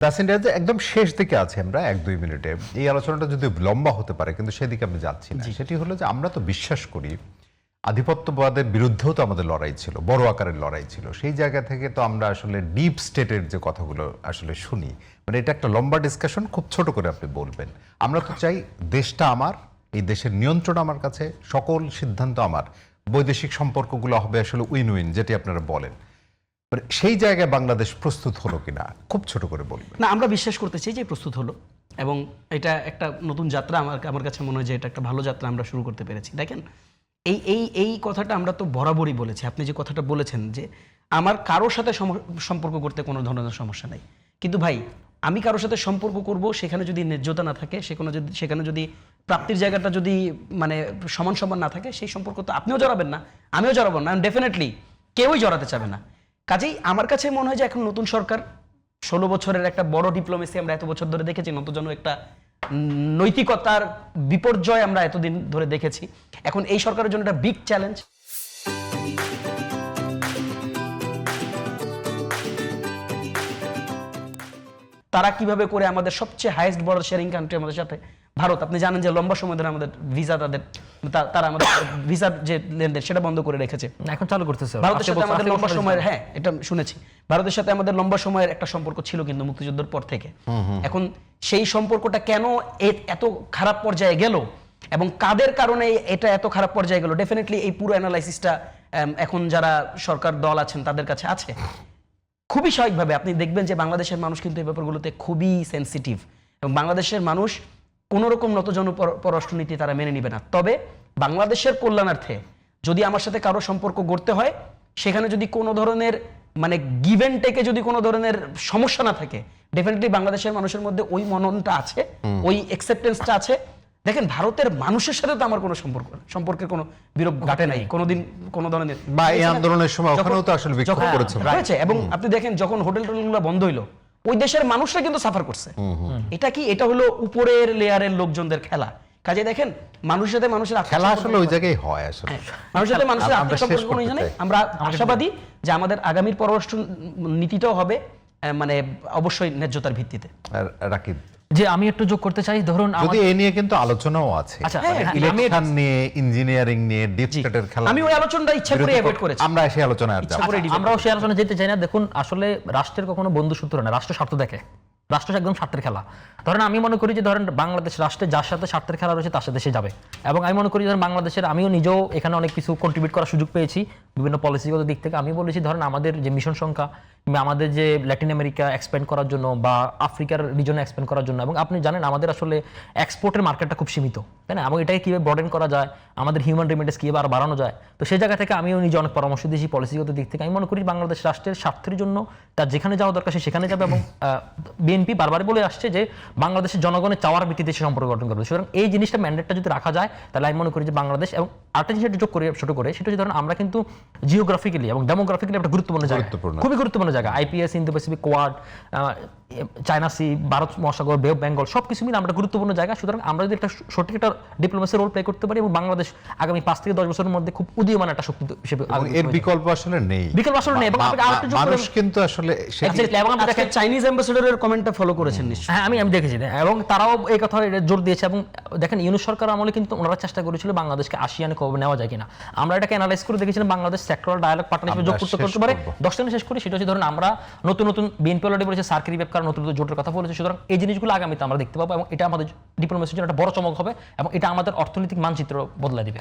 তাসিন রাজ, একদম শেষ দিকে আছে আমরা 1-2 মিনিটে। এই আলোচনাটা যদি লম্বা হতে পারে, কিন্তু সেদিকে আমি যাচ্ছি না। সেটি হলো যে আমরা তো বিশ্বাস করি আধিপত্যবাদের বিরুদ্ধেও তো আমাদের লড়াই ছিল, বড় আকারের লড়াই ছিল। সেই জায়গা থেকে তো আমরা আসলে ডিপ স্টেটের যে কথাগুলো আসলে শুনি, মানে এটা একটা লম্বা ডিসকাশন, খুব ছোট করে আপনি বলবেন। আমরা তো চাই দেশটা আমার, এই দেশের নিয়ন্ত্রণ আমার কাছে, সকল সিদ্ধান্ত আমার, বৈদেশিক সম্পর্কগুলো হবে আসলে উইন উইন, যেটি আপনারা বলেন। মানে সেই জায়গায় বাংলাদেশ প্রস্তুত হলো কিনা খুব ছোট করে বলবেন। না, আমরা বিশ্বাস করতে চাই যে প্রস্তুত হলো, এবং এটা একটা নতুন যাত্রা। আমার কাছে মনে হয় যে এটা একটা ভালো যাত্রা আমরা শুরু করতে পেরেছি। দেখেন, এই কথাটা আমরা তো বরাবরই বলেছি। আপনি যে কথাটা বলেছেন যে আমার কারোর সাথে সম্পর্ক করতে কোনো ধরনের সমস্যা নাই, কিন্তু ভাই আমি কারোর সাথে সম্পর্ক করব, সেখানে যদি ন্যায্যতা না থাকে, সেখানে যদি প্রাপ্তির জায়গাটা যদি মানে সমান সমান না থাকে, সেই সম্পর্ক তো আপনিও জড়াবেন না, আমিও জড়াবো না, ডেফিনেটলি কেউই জড়াতে চাবে না। কাজেই আমার কাছে মনে হয় যে এখন নতুন সরকার, 16 বছরের একটা বড় ডিপ্লোমেসি আমরা এত বছর ধরে দেখেছি, নতুন একটা নৈতিকতার বিপর্যয় আমরা এতদিন ধরে দেখেছি। এখন এই সরকারের জন্য একটা বিগ চ্যালেঞ্জ। তারা কিভাবে করে আমাদের সবচেয়ে হাইয়েস্ট বড় শেয়ারিং কান্ট্রি আমাদের সাথে ভারত, আপনি জানেন যে লম্বা সময় ধরে আমাদের ভিসা তারা আমাদের ভিসার যে লেনদেন সেটা বন্ধ করে রেখেছে, এখন চালু করতেছে। ভারতের সাথে আমাদের লম্বা সময়ের, হ্যাঁ এটা শুনেছি, ভারতের সাথে আমাদের লম্বা সময়ের একটা সম্পর্ক ছিল কিন্তু মুক্তিযুদ্ধের পর থেকে। এখন সেই সম্পর্কটা কেন এত খারাপ পর্যায়ে গেল এবং কাদের কারণে এটা এত খারাপ পর্যায়ে গেল, ডেফিনেটলি এই পুরো অ্যানালাইসিসটা এখন যারা সরকার দল আছেন তাদের কাছে আছে। খুবই স্বাভাবিকভাবে আপনি দেখবেন যে বাংলাদেশের মানুষ কিন্তু এই ব্যাপারগুলোতে খুবই সেন্সিটিভ, এবং বাংলাদেশের মানুষ কোনো রকম নতজন পররাষ্ট্রনীতি তারা মেনে নিবে না। তবে বাংলাদেশের কল্যাণার্থে যদি আমার সাথে কারো সম্পর্ক গড়তে হয়, সেখানে যদি কোনো ধরনের মানে গিভ অ্যান্ড টেকে যদি কোনো ধরনের সমস্যা না থাকে, ডেফিনেটলি বাংলাদেশের মানুষের মধ্যে ওই মননটা আছে, ওই অ্যাকসেপ্টেন্সটা আছে। দেখেন, ভারতের মানুষের সাথে তো আমার কোনো সম্পর্কের কোনো বিরোধ ঘটে নাই কোনোদিন, কোনো ধরনের বা এই আন্দোলনের সময় ওখানেও তো আসলে বিক্ষোভ করেছে। এবং আপনি দেখেন যখন হোটেলগুলো বন্ধ হইলো, ওই দেশের মানুষরা কিন্তু সাফার করছে। এটা হলো উপরের লেয়ারের লোকজনদের খেলা। কাজে দেখেন, মানুষের সাথে মানুষের খেলা আসলে ওই জায়গায় হয়। আসলে মানুষের সাথে মানুষের আত্মীয় সম্পর্ক কোনো জানে। আমরা আশাবাদী যে আমাদের আগামীর পররাষ্ট্র নীতিটাও হবে মানে অবশ্যই ন্যায্যতার ভিত্তিতে। রাকিব, যে আমি একটু যোগ করতে চাই, ধরুন যদি এই নিয়ে কিন্তু আলোচনাও আছে, ইলেকশন নিয়ে, ইঞ্জিনিয়ারিং নিয়ে, ডিপ স্টেটের খেলা। আমি ওই আলোচনাটা ইচ্ছা করে অ্যাভয়েড করেছি। আমরা সেই আলোচনায় আর যাব না। আমরাও সেই আলোচনা যেতে চাই না। দেখুন, আসলে রাষ্ট্রের কখনো বন্ধু সূত্র না, রাষ্ট্র স্বার্থ দেখে। রাষ্ট্র একদম স্বার্থের খেলা। ধরেন আমি মনে করি যে ধরেন বাংলাদেশ রাষ্ট্রে যার সাথে স্বার্থের খেলা রয়েছে তার সাথে সে যাবে। এবং আমি মনে করি ধরেন বাংলাদেশের, আমিও নিজেও এখানে অনেক কিছু কন্ট্রিবিউট করার সুযোগ পেয়েছি বিভিন্ন পলিসিগত দিক থেকে। আমি বলেছি ধরেন আমাদের যে মিশন সংখ্যা, আমাদের যে ল্যাটিন আমেরিকা এক্সপ্যান্ড করার জন্য বা আফ্রিকার রিজনে এক্সপ্যান্ড করার জন্য, এবং আপনি জানেন আমাদের আসলে এক্সপোর্টের মার্কেটটা খুব সীমিত, তাই না? এবং এটাকে কীভাবে ব্রডেন করা যায়, আমাদের হিউম্যান রেমিটেন্স কীভাবে আরও বাড়ানো যায়। তো সেই জায়গা থেকে আমিও নিজে অনেক পরামর্শ দিয়েছি পলিসিগত দিক থেকে। আমি মনে করি বাংলাদেশ রাষ্ট্রের স্বার্থের জন্য তার যেখানে যাওয়া দরকার সে সেখানে যাবে। এবং বিএনপি বারবার বলে আসছে যে বাংলাদেশের জনগণের চাওয়ার ভিত্তিতে সে সম্পর্ক গঠন করবে। সুতরাং এই জিনিসটা ম্যান্ডেটটা যদি রাখা যায়, তাহলে আমি মনে করি যে বাংলাদেশ, এবং আরেকটা জিনিস যোগ করে ছোট করে, সেটা হচ্ছে ধরেন আমরা কিন্তু জিওগ্রাফিক্যালি এবং ডেমোগ্রাফিক্যালি একটা গুরুত্বপূর্ণ জায়গা, খুবই গুরুত্বপূর্ণ জায়গা। IPS, Indo Pacific, Quad, China Sea, ভারত মহাসাগর, বে অফ বেঙ্গল, সব কিছু মিলে আমরা গুরুত্বপূর্ণ জায়গা। সুতরাং আমরা যদি একটা সঠিক একটা ডিপ্লোমেসি রোল প্লে করতে পারি, এবং বাংলাদেশ আগামী 5 থেকে 10 বছরের মধ্যে খুব উদীয়মান একটা শক্তি হিসেবে, এর বিকল্প আসলে নেই। এবং মানুষ কিন্তু আসলে চাইনিজ অ্যাম্বাসেডরের কমেন্টটা ফলো করেছেন নিশ্চয়ই। হ্যাঁ, আমি দেখেছি, এবং তারাও এই কথা জোর দিয়েছে। এবং দেখেন, ইউনূস সরকার আমলে কিন্তু ওনারা চেষ্টা করেছিল বাংলাদেশকে আসিয়ানে কবে নেওয়া যায় কিনা। আমরা এটাকে অ্যানালাইজ করে দেখেছিলাম বাংলাদেশ সেক্টরাল ডায়ালগ পার্টনারশিপে যোগ করতে পারে। 10 দিনে শেষ করি। সেটা হচ্ছে ধরুন আমরা নতুন বিএনপি অলরেডি বলেছে, সার্কেল ব্যাপার নতুন জোটের কথা বলেছে। সুতরাং এই জিনিসগুলো আগামীতে আমরা দেখতে পাবো, এবং এটা আমাদের ডিপ্লোমেসির জন্য একটা বড় চমক হবে, এবং এটা আমাদের অর্থনৈতিক মানচিত্র বদলে দিবে।